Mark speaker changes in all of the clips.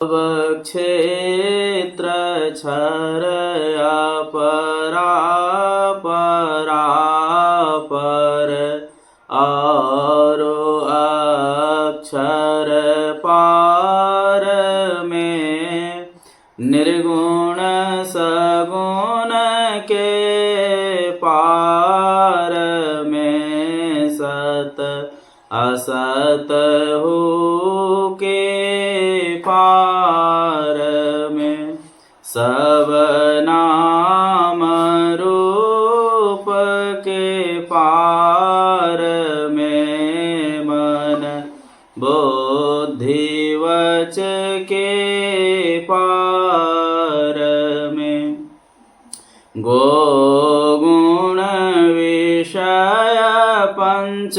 Speaker 1: क्षेत्र छरया परा पर औरो अक्षर पार में निर्गुण सगुण के पार में सत असत हो के पार में सब नाम रूप के पार में मन बुद्धि वच के पार में गुण विषय पंच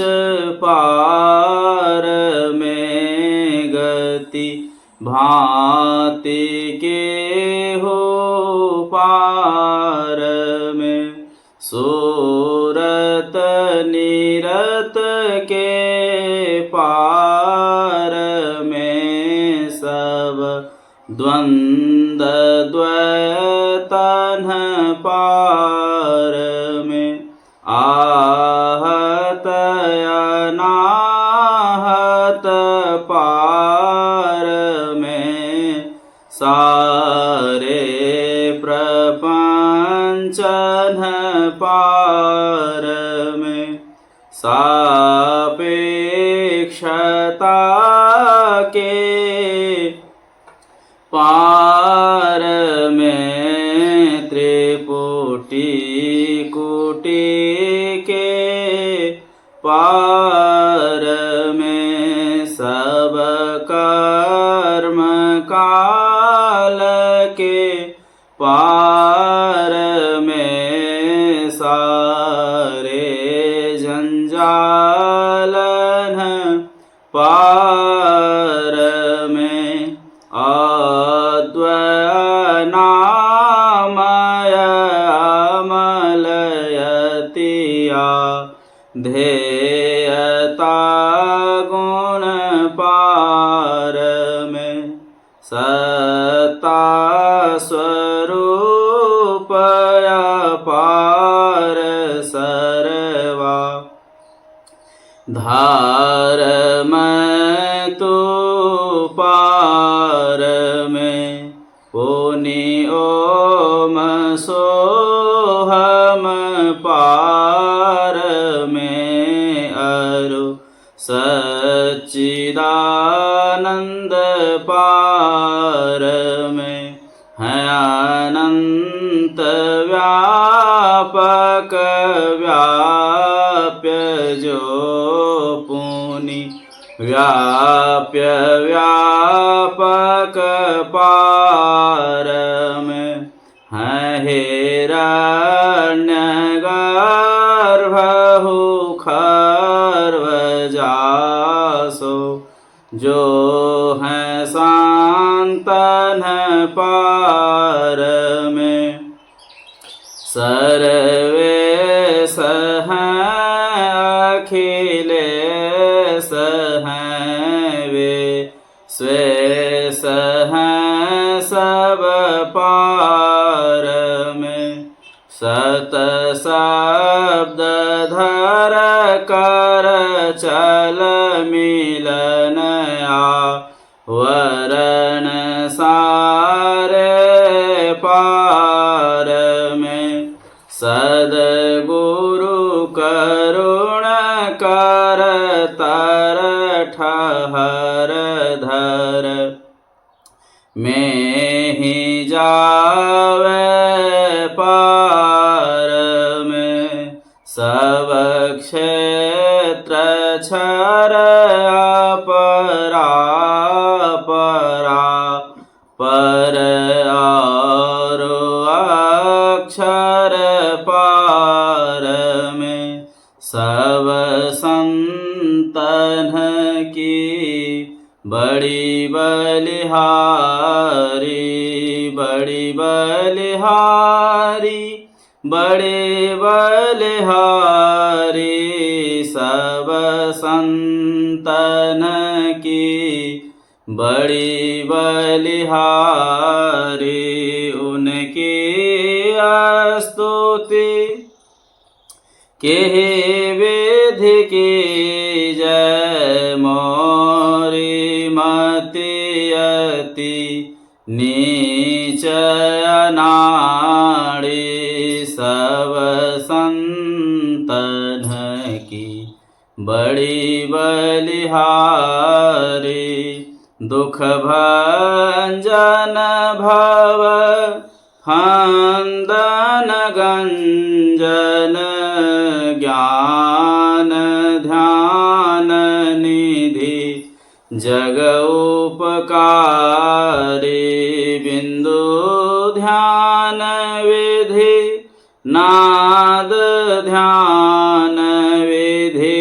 Speaker 1: पार में गति भांति के हो पार में सूरत निरत के पार में सब द्वंद द्वैतन पार में आहत अनाहत पार में सारे प्रपंचन पार में सापेक्षता के पार में त्रिपुटी कुटी के पार में सब कर्म काल के पार में सारे जंजालन पार में अद्वैनामय अमलयतिया ध्येयता गुण पार में सत्ता स्वरूप पार सर्वा धारम तो पार में पुनि ओम सोहम पार में अरु सच्चिदानंद पार में है अनंत व्यापक व्याप्य जो पुनि व्याप्य व्यापक पार में है हिरण्यगर्भ खर्व जासो जो है सांतन पार में सर्वे सह अखिले सह वे स्वे सह सब पार में सत शब्द धर कर चल मिलन वरण सारे पार में सद्गुरु करुण कर तर ठहर धर में ही जावे पार में सब क्षेत्र छर अपरा पर और अक्षर पार में सब संतन की बड़ी बलिहारी बड़ी बलिहारी बड़े बलिहारी सब संतन की बड़ी बलिहारी उनकी स्तुति केहि विधि की जय मोरी मति अति नीच अनाड़ी सब संतन की बड़ी बलिहारी दुख भंजन भव हंदन गंजन ज्ञान ध्यान निधि जग उपकारी बिंदु ध्यान विधि नाद ध्यान विधि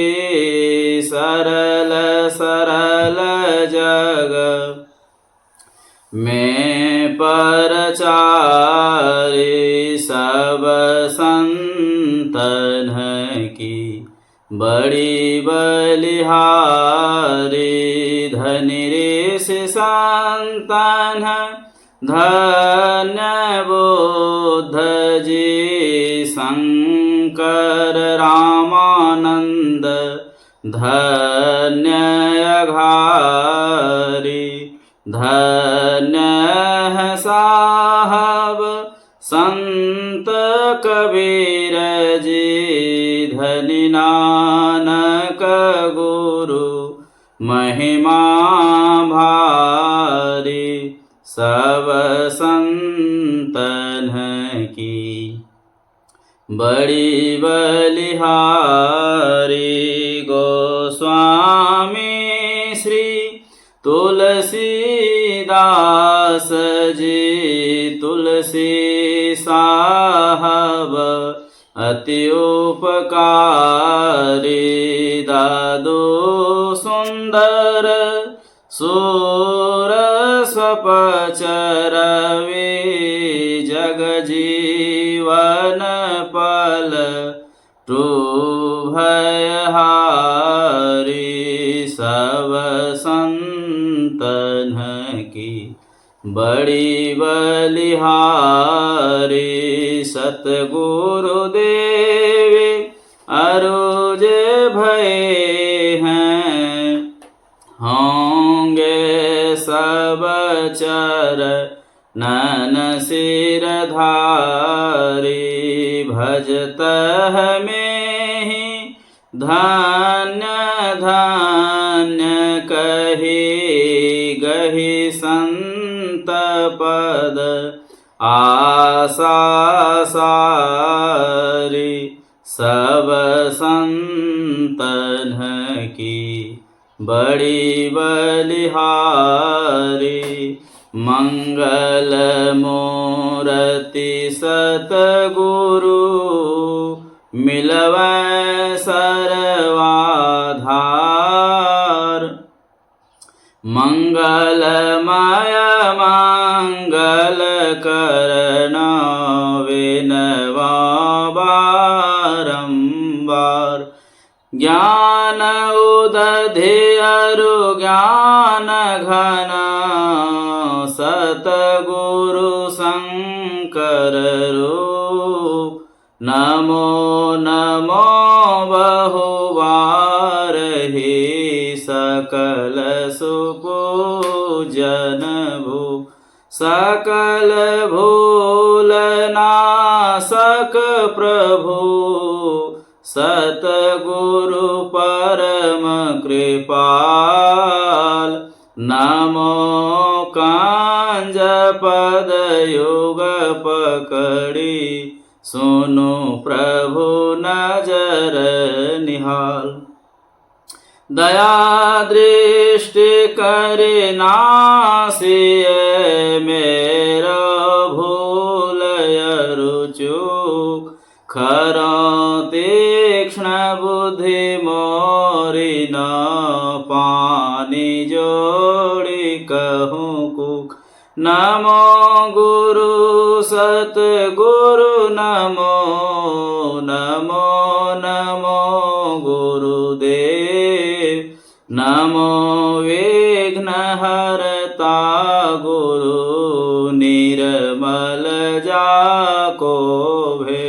Speaker 1: सरल सरल जग में परचारी सब संतन की बड़ी बलिहारी धनि ऋष संतन धन्य बुद्ध जी शंकर रामानंद धन्य अघारी धन्य साहब संत कबीर जी धनि नानक गुरु महिमा भारी सब संतन की बड़ी बलिहारी गोस्वामी श्री तुलसीदास जी तुलसी साहब अति उपकारी दादू सुंदर सूर स्वपचरवे जग जीवन पल टू भयहारी सब संतन की बड़ी बलिहारी सतगुरुदेव अरुज भये हैं होंगे सब चरणन सिरधारी भजत में ही धन्य धन्य कही गही संत पद आशा सारी सब संतन की बड़ी बलिहारी मंगल मूर्ति सतगुरु मिलवै सर्वाधार मंगलमय मंगल करण विनवा बारंबार ज्ञान उदधि अरु ज्ञान घन सतगुरु शंकर रूप नमो नमो बहुवार ही सकल सुपूजन भू सकल भूल नासक प्रभु सतगुरु परम कृपाल नमो कांज पद युग पकड़ी सुनु प्रभु नजर निहाल दया दृष्टि करे नासिय मेरा भूल रुचूक खरो तीक्ष्ण बुद्धि मोरी न पानी जोड़ी कहूँ कुक नमो गुरु सतगुरु नमो नमो नमो गुरुदेव नमो विघ्न हर निर्मल जाको भे।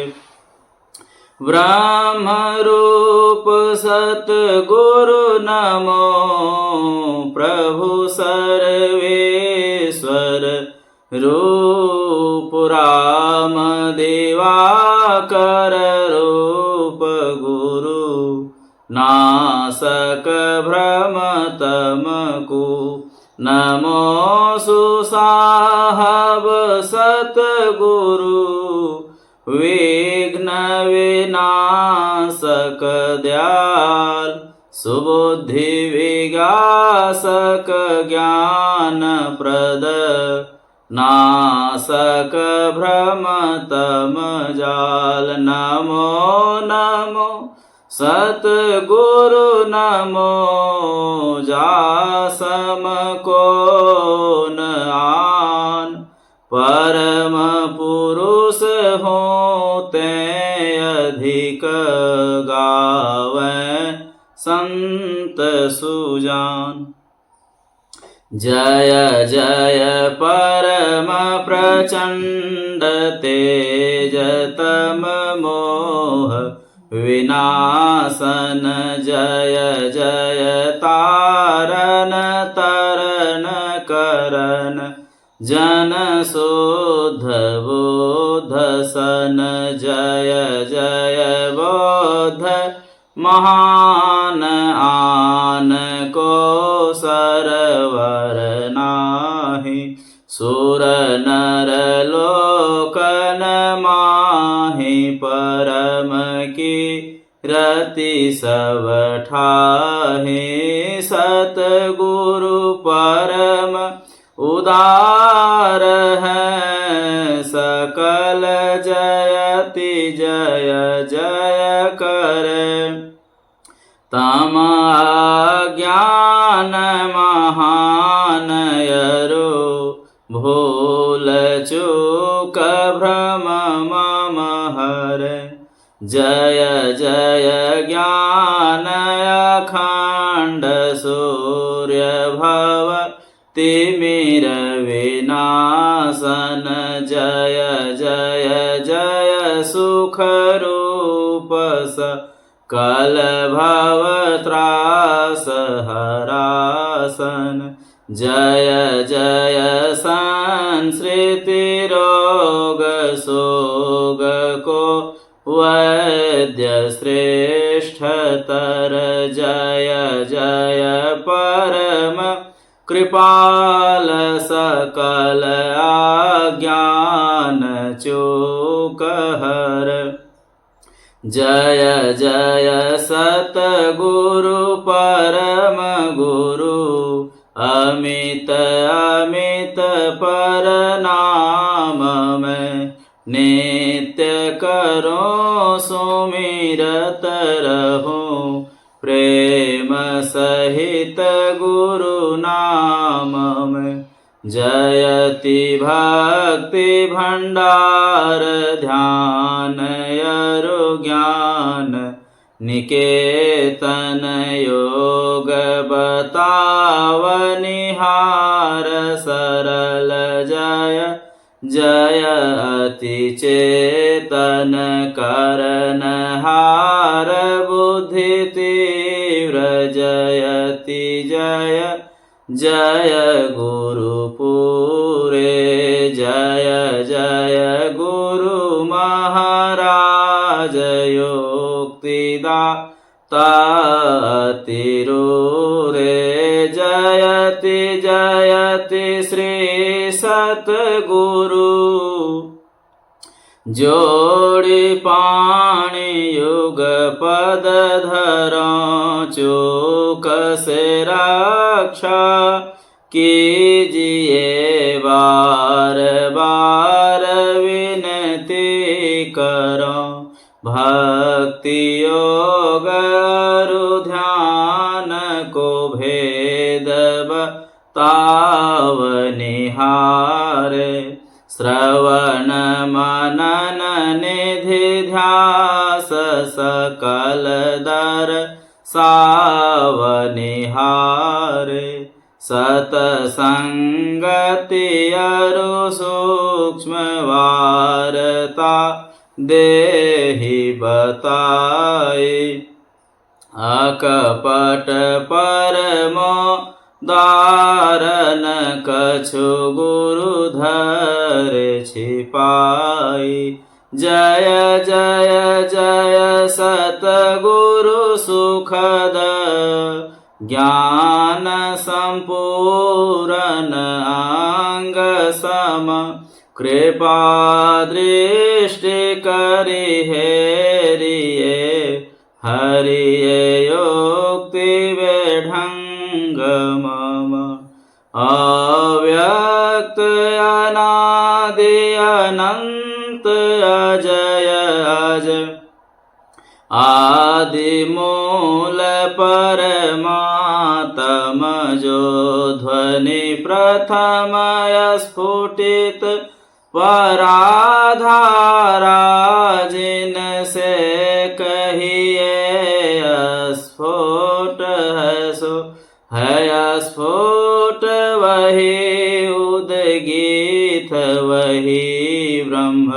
Speaker 1: ब्रह्म रूप सतगुरु नमो प्रभु सर्वेश्वर रूप राम दिवाकर रूप गुरु नासक भ्रम तमकु नमो सुसाहब सतगुरु विघ्न विनाशक दयाल सुबुद्धि विगासक ज्ञान प्रद नासक भ्रम तम जाल। नमो नमो सतगुरु नमो जासम को न आन परम पुरुष होते अधिक गावे संत सुजान। जय जय परम प्रचंड तेज तम मोह विनाशन जय जय तारन तरन करन जन शुद्ध बुद्ध सन जय जय बोध महान आन को सरवर नाही सुर नर लोकन माहि परम की रति सब ठाहे सतगुरु परम उदार है सकल जयति जय जय कर तम अज्ञान महान यरो भूल चूक भ्रम मम हर जय जय ज्ञान अखंड सूर्य भव तिमिर विनाशन जय जय जय सुख रूप सकल भव त्रास हरासन जय जय संसृति रोग सोग को वैद्य श्रेष्ठतर जय जय परम कृपाल सकल आज्ञान चूक हर जय जय सतगुरु परम गुरु अमित अमित परनाम में नित्य करो सुमिरत रहूं प्रेम सहित गुरु नाम में जयति भक्ति भंडार ध्यान यरु ज्ञान निकेतन योग बतावनिहार सरल जय जय अति चेतन करन हार बुद्धि तीव्र जयति जय जय गुरुपुरे जय जय गुरु महाराज योक्तिदाता तिरुरे जयति जयति श्री सतगुरु जोड़ी पाणी युग पद धरो चूक से रक्षा कीजिए बार बार विनती करो भक्ति योग ध्यान को भेद बतावनिहार श्रवण मनन निधि ध्यास सकल दर सावनिहार सतसंगति अरु सूक्ष्म वारता देहि बताए। अकपट परमो दारन कछु गुरु धर छिपाई। जय जय जय सतगुरु सुखद ज्ञान संपूर्ण अंग सम। कृपा दृष्टि करि हेरिए हरिये योक्ति वेढंग मम। अव्यक्त अनादि अनंत अजय अज आदि मूल परमात्म जो ध्वनि प्रथम स्फुटित पराधारा जिन से कहिए स्फोट है सो है स्फोट वही उद्गीत वही ब्रह्म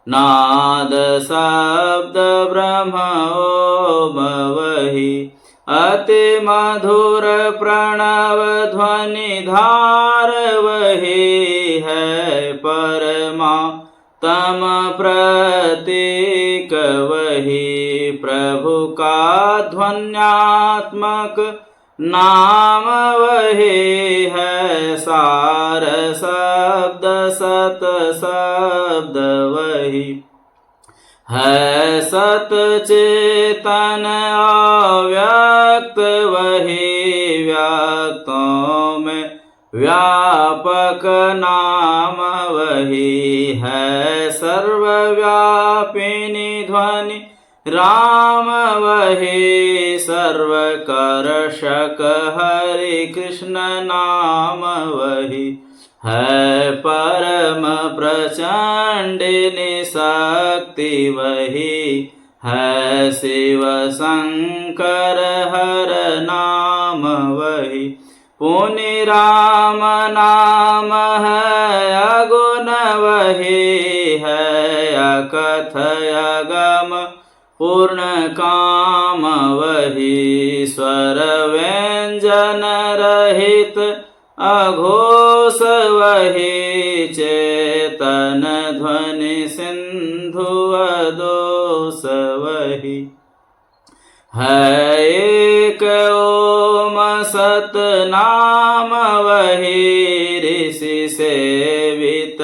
Speaker 1: नाद शब्द ब्रह्म ओम वही। अति मधुर प्रणव ध्वनि धार वही है परमा तम प्रतीक वही। प्रभु का ध्वन्यात्मक नाम वही है सार शब्द सत शब्द वही है। सत चेतन अव्यक्त वही व्यक्तों में व्यापक नाम वही है। सर्वव्यापिनी ध्वनि राम वही सर्वकर्षक हरि कृष्ण नाम वही है। परम प्रचंडिनी शक्ति वही है। शिव शंकर हर नाम वही पुनि राम नाम है। अगुण वही है अकथय गम पूर्ण काम वही। स्वर व्यंजन रहित अघोष वही चेतन ध्वनि सिंधु अदोष वही है। एक ओम सत नाम वही ऋषि सेवित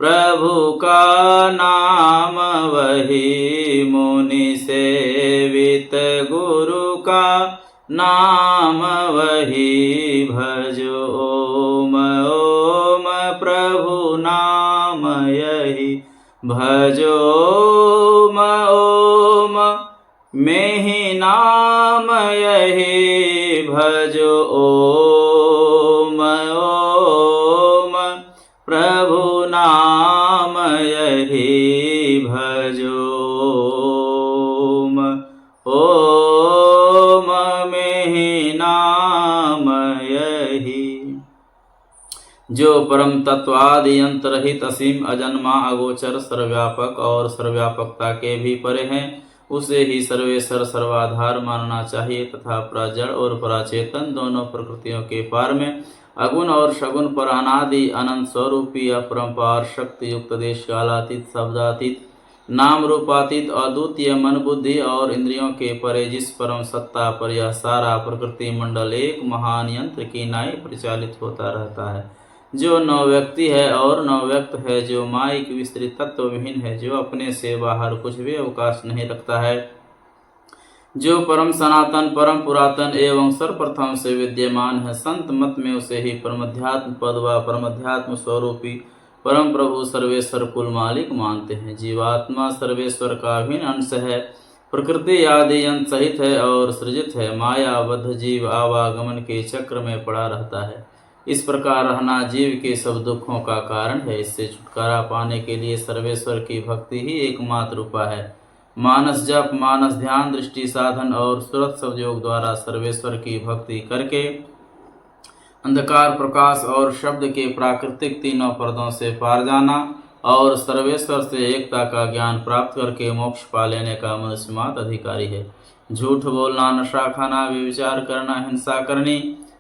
Speaker 1: प्रभु का नाम वही। मुनि सेवित गुरु का नाम वही। भजो ओम ओम प्रभु नाम यही। भजो ओम ओम मेहि नाम यही। भजो ओम ओम प्रभु नाम यही। भजो ओम मेहि नाम यही। जो परम तत्व आदि अंतरहित असीम अजन्मा अगोचर सर्वव्यापक और सर्वव्यापकता के भी परे हैं उसे ही सर्वेश्वर सर्वाधार मानना चाहिए तथा प्रजड़ और पराचेतन दोनों प्रकृतियों के पार में अगुण और शगुन पर अनादि अनंत स्वरूपी अपरंपार शक्ति युक्त देश कालातीत शब्दातीत नाम रूपातीत अद्वितीय मन बुद्धि और इंद्रियों के परे जिस परम सत्ता पर यह सारा प्रकृति मंडल एक महान यंत्र की नाई परिचालित होता रहता है, जो न व्यक्ति है और न व्यक्त है, जो माइक विस्तृत तत्व विहीन है, जो अपने से बाहर कुछ भी अवकाश नहीं रखता है, जो परम सनातन परम पुरातन एवं सर्वप्रथम से विद्यमान है। संत मत में उसे ही परमध्यात्म पद व परमध्यात्म स्वरूपी परम प्रभु सर्वेश्वर कुल मालिक मानते हैं। जीवात्मा सर्वेश्वर का अभिन्न अंश है, प्रकृति आदि अंत सहित है और सृजित है। मायाबद्ध जीव आवागमन के चक्र में पड़ा रहता है। इस प्रकार रहना जीव के सब दुखों का कारण है। इससे छुटकारा पाने के लिए सर्वेश्वर की भक्ति ही एकमात्र उपाय है। मानस जप, मानस ध्यान, दृष्टि साधन और सुरत सब योग द्वारा सर्वेश्वर की भक्ति करके अंधकार, प्रकाश और शब्द के प्राकृतिक तीनों पर्दों से पार जाना और सर्वेश्वर से एकता का ज्ञान प्राप्त करके मोक्ष पा लेने का मनुष्य मात्र अधिकारी है। झूठ बोलना, नशा खाना, व्यभिचार करना, हिंसा करनी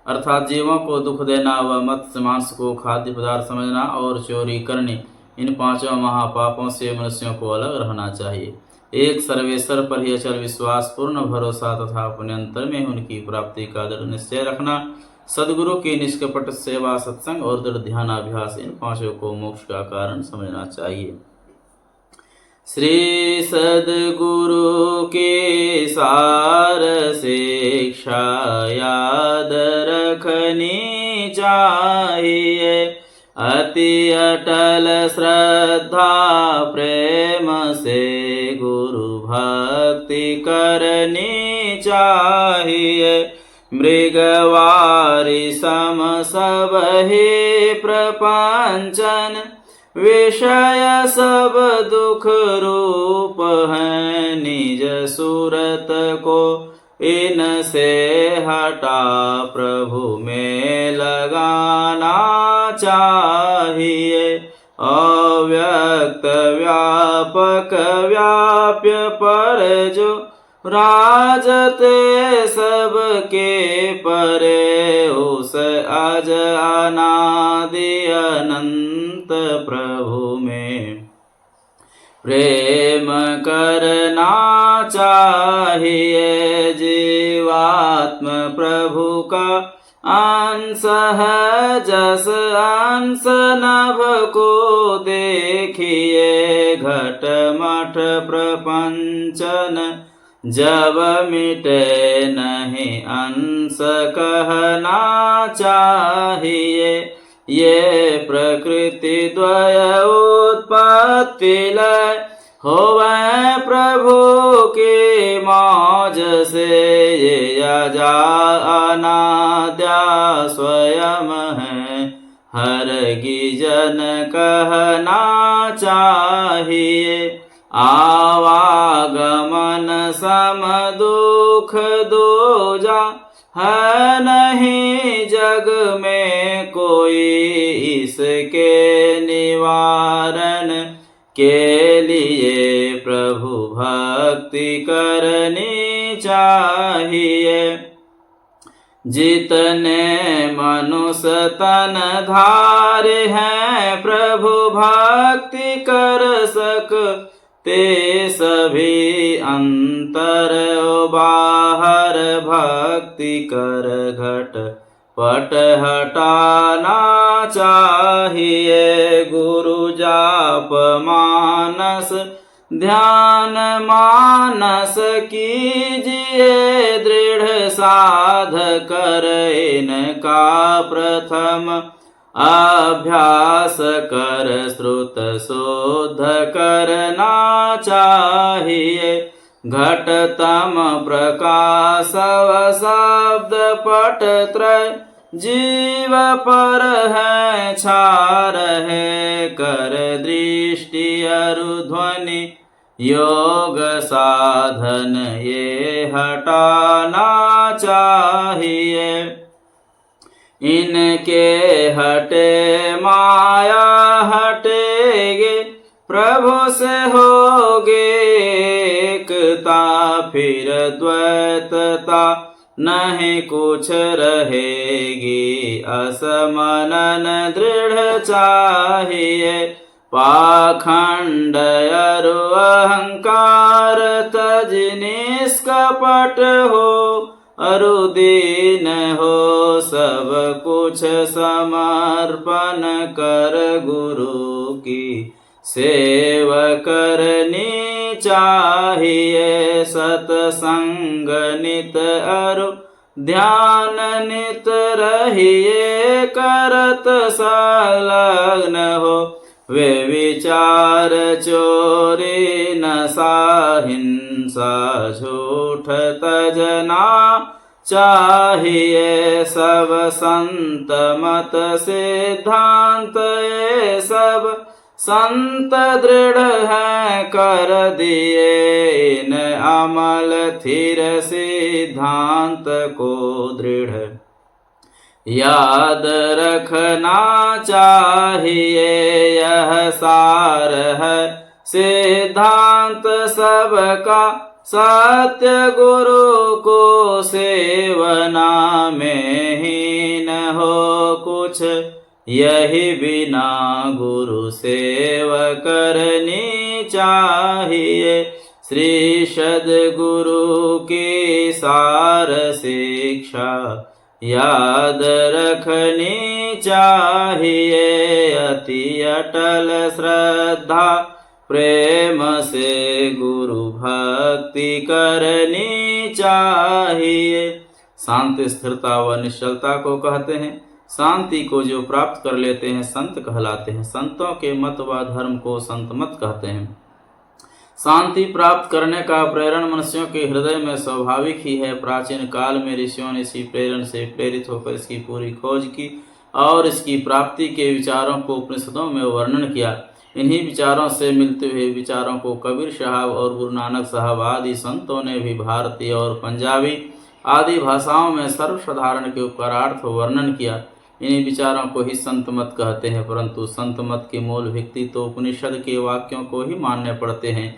Speaker 1: अर्थात जीवों को दुख देना व मत्स्य मांस को खाद्य पदार्थ समझना और चोरी करनी, इन पांचों महापापों से मनुष्यों को अलग रहना चाहिए। एक सर्वेश्वर पर ही अचल विश्वास, पूर्ण भरोसा तथा अपने अंतर में उनकी प्राप्ति का दृढ़ निश्चय रखना, सदगुरु की निष्कपट सेवा, सत्संग और दृढ़ ध्यानाभ्यास, इन पांचों को मोक्ष का कारण समझना चाहिए। श्री सदगुरु के सार शिक्षा याद रखनी चाहिए। अति अटल श्रद्धा प्रेम से गुरु भक्ति करनी चाहिए। मृगवारी सम सब ही प्रपंचन, विषय सब दुख रूप है। निज सूरत को इनसे हटा प्रभु में लगाना चाहिए। अव्यक्त व्यापक व्याप्य पर जो राजते सबके परे, उस अज अनादि अनंत प्रभु में प्रेम करना चाहिए। जीवात्म प्रभु का अंश है, जस अंश नभ को देखिए। घट मठ प्रपंचन जब मिटे नहीं अंश कहना चाहिए। ये प्रकृति द्वय उत्पत्ति लय, होवे प्रभु की मौज से। ये अजा अनाद्या स्वयं है, हरगिजन कहना चाहिए। आवागमन सम दुख दूजा, है नहीं जग में कोई। इसके निवारण के लिए प्रभु भक्ति करनी चाहिए। जितने मनुष्य तन धारे हैं, प्रभु भक्ति कर सकते सभी। अंतर बाहर भक्ति कर घट पट हटाना चाहिए। गुरु जाप मानस ध्यान मानस कीजिए। दृढ़ साध कर इनका प्रथम अभ्यास कर। श्रुत शोध करना चाहिए। घटतम प्रकाश शब्द पट त्रय, जीव पर है छार है। कर दृष्टि अरु ध्वनि योग साधन, ये हटाना चाहिए। इनके हटे माया हटेगे, प्रभु से होगे एकता। फिर द्वैतता नहीं कुछ रहेगी। असमनन दृढ़ चाहिए। पाखंड अरु अहंकार तज निष्कपट हो। अरु दीन हो सब कुछ समर्पण कर। गुरु की सेव करनी चाहिए। सतसंग नित अरु ध्यान नित रहिए। करत संलग्न हो वे विचार चोरी नशा हिंसा झूठ तजना चाहिए। सब संत मत सिद्धांत ये सब संत दृढ़ है कर दिए। इन अमल थिर सिद्धांत को दृढ़ याद रखना चाहिए यह सार है सिद्धांत सबका, सत्य गुरु को सेवना में ही न हो कुछ, यही बिना गुरु सेवा करनी चाहिए। श्री सद्गुरु की सार शिक्षा याद रखनी चाहिए। अति अटल श्रद्धा प्रेम से गुरु भक्ति करनी चाहिए। शांति स्थिरता व निश्चलता को कहते हैं। शांति को जो प्राप्त कर लेते हैं संत कहलाते हैं। संतों के मत व धर्म को संत मत कहते हैं। शांति प्राप्त करने का प्रेरण मनुष्यों के हृदय में स्वाभाविक ही है। प्राचीन काल में ऋषियों ने इसी प्रेरण से प्रेरित होकर इसकी पूरी खोज की और इसकी प्राप्ति के विचारों को उपनिषदों में वर्णन किया। इन्हीं विचारों से मिलते हुए विचारों को कबीर साहब और गुरु नानक साहब आदि संतों ने भी भारतीय और पंजाबी आदि भाषाओं में सर्वसाधारण के उपकारार्थ वर्णन किया। इन्हीं विचारों को ही संत मत कहते हैं। परंतु संत मत के मूल व्यक्ति तो उपनिषद के वाक्यों को ही मानने पड़ते हैं,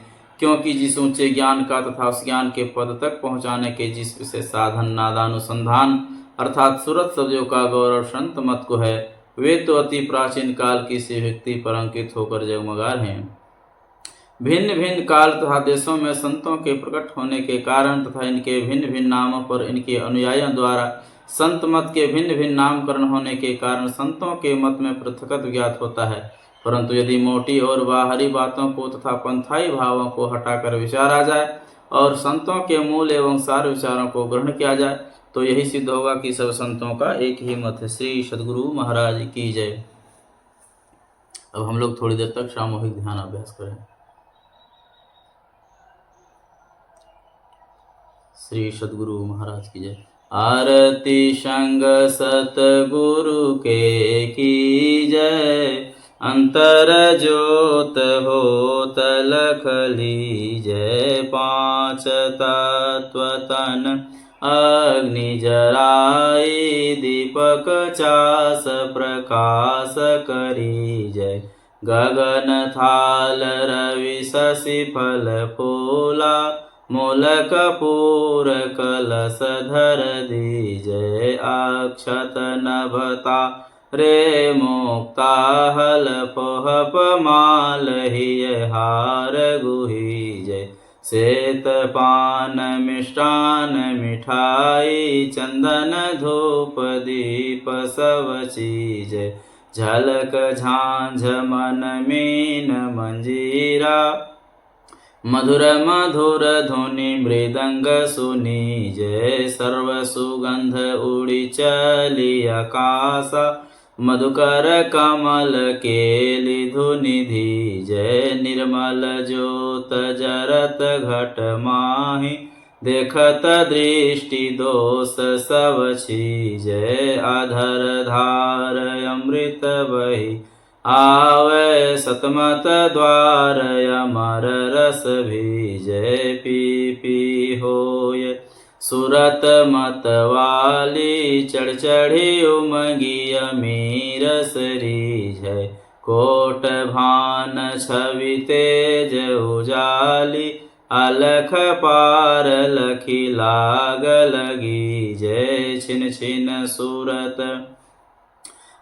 Speaker 1: क्योंकि जिस ऊंचे ज्ञान का तथा उस ज्ञान के पद तक पहुंचाने के जिस विशेष साधन नादानुसंधान अर्थात सूरत शब्दों का गौरव संत मत को है, वे तो अति प्राचीन काल की सी व्यक्ति पर अंकित होकर जगमगा हैं। भिन्न भिन्न काल तथा देशों में संतों के प्रकट होने के कारण तथा इनके भिन्न भिन्न नामों पर इनके अनुयायियों द्वारा संत मत के भिन्न भिन्न नामकरण होने के कारण संतों के मत में पृथकत्व ज्ञात होता है। परंतु यदि मोटी और बाहरी बातों को तथा पंथाई भावों को हटाकर विचार आ जाए और संतों के मूल एवं सार विचारों को ग्रहण किया जाए तो यही सिद्ध होगा कि सब संतों का एक ही मत है। श्री सद्गुरु महाराज की जय। अब हम लोग थोड़ी देर तक सामूहिक ध्यान अभ्यास करें। श्री सद्गुरु महाराज की जय। आरती संग सतगुरु के की जय, अंतर ज्योत होत लख लीजय। पांच तत्व तन अग्नि जराई, दीपक चास प्रकाश करी जय। गगन थाल रवि शशि फल फूला, मूल कपूर कलश धर दीजय। अक्षत नभता रे मुक्ता, हल पोहप माल हिय हार गुही जय। श्वेत पान मिष्टान मिठाई, चंदन धूप दीप सब चीज। झलक झांझ मन मीन मंजीरा, मधुर मधुर धुनि मृदंग सुनी जय। सर्व सुगंध उड़ी चली आकाश, मधुकर कमल केली धुनि धीजय। निर्मल ज्योत जरत घट माहि, देखत दृष्टि दोष सब छीजय। अधर धार अमृत बही आवे, सतमत द्वार अमर रस भीजय। पी पी होय सुरत मत वाली, चढ़ चढ़ी उमगी अमीर सरीजय। कोट भान छवि तेज उजाली, अलख पार लखी लाग लगी जय। छिन छिन सूरत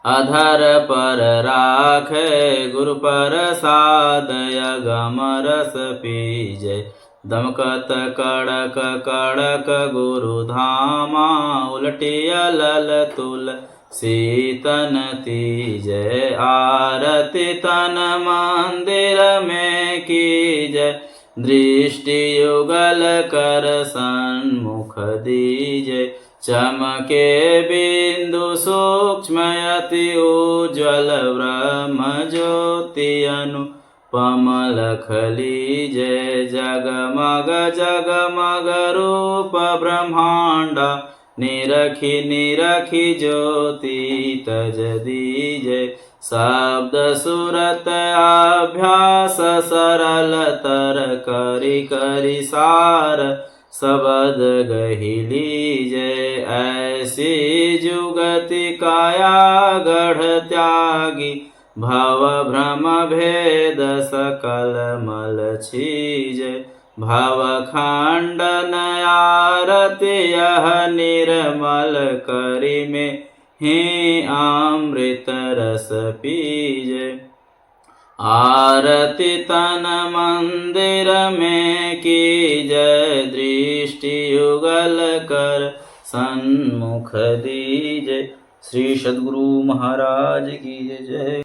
Speaker 1: अधर पर राखे, गुरु प्रसाद अगम रस पीजय। दमकत कड़क कड़क गुरु धामा, उलटिया लल तुल सीतन तीजय। आरती तन मंदिर में कीजय, दृष्टि युगल कर सन्मुख दीजय। चमके बिंदु सूक्ष्म अति उज्ज्वल, ब्रह्म ज्योति अनुपम लख लीजय। जगमग जगमग रूप ब्रह्मांड, निरखी निरखी ज्योति तज दीजय। शब्द सुरत अभ्यास सरल तर, करी करी सार सबद गही लीजय। ऐसी जुगति काया गढ़ त्यागी, भव भ्रम भेद सकल मल छीजय। भव खंडन आरति यह निर्मल करि में, हे अमृत रस पीजय। आरति तन मंदिर में कीजय, दृष्टि युगल कर सन्मुख दीजय। श्री सद्गुरु महाराज की जय।